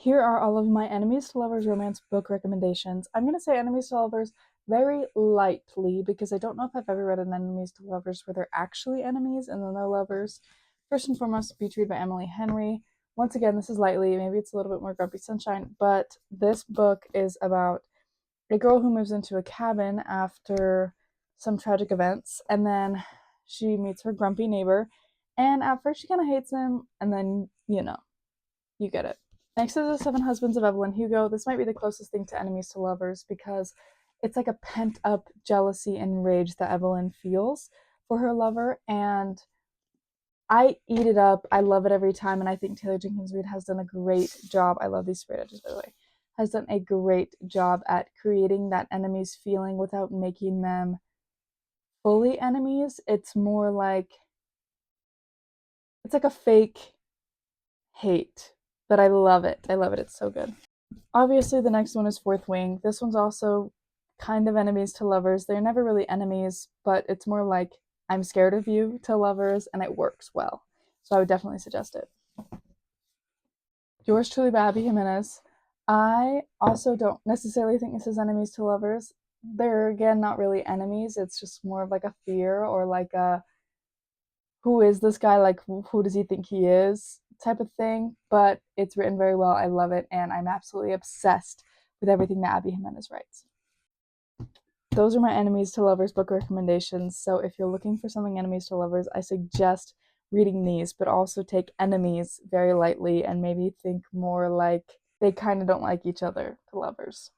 Here are all of my enemies to lovers romance book recommendations. I'm going to say enemies to lovers very lightly because I don't know if I've ever read an enemies to lovers where they're actually enemies and then they're lovers. First and foremost, Beach Read by Emily Henry. Once again, this is lightly, maybe it's a little bit more Grumpy Sunshine, but this book is about a girl who moves into a cabin after some tragic events, and then she meets her grumpy neighbor, and at first she kind of hates him, and then, you get it. Next is The Seven Husbands of Evelyn Hugo. This might be the closest thing to enemies to lovers because it's like a pent up jealousy and rage that Evelyn feels for her lover, and I eat it up. I love it every time, and I think Taylor Jenkins Reid has done a great job. I love these sprayed edges, by the way. Has done a great job at creating that enemies feeling without making them fully enemies. It's more like it's like a fake hate, but I love it. I love it. It's so good. Obviously, the next one is Fourth Wing. This one's also kind of enemies to lovers. They're never really enemies, but it's more like I'm scared of you to lovers, and it works well. So I would definitely suggest it. Yours truly by Abby Jimenez. I also don't necessarily think this is enemies to lovers. They're again not really enemies. It's just more of like a fear or like a who is this guy? Like who does he think he is? Type of thing. But it's written very well. I love it, and I'm absolutely obsessed with everything that Abby Jimenez writes. Those are my enemies to lovers book recommendations. So if you're looking for something enemies to lovers, I suggest reading these, but also take enemies very lightly and maybe think more like they kind of don't like each other to lovers.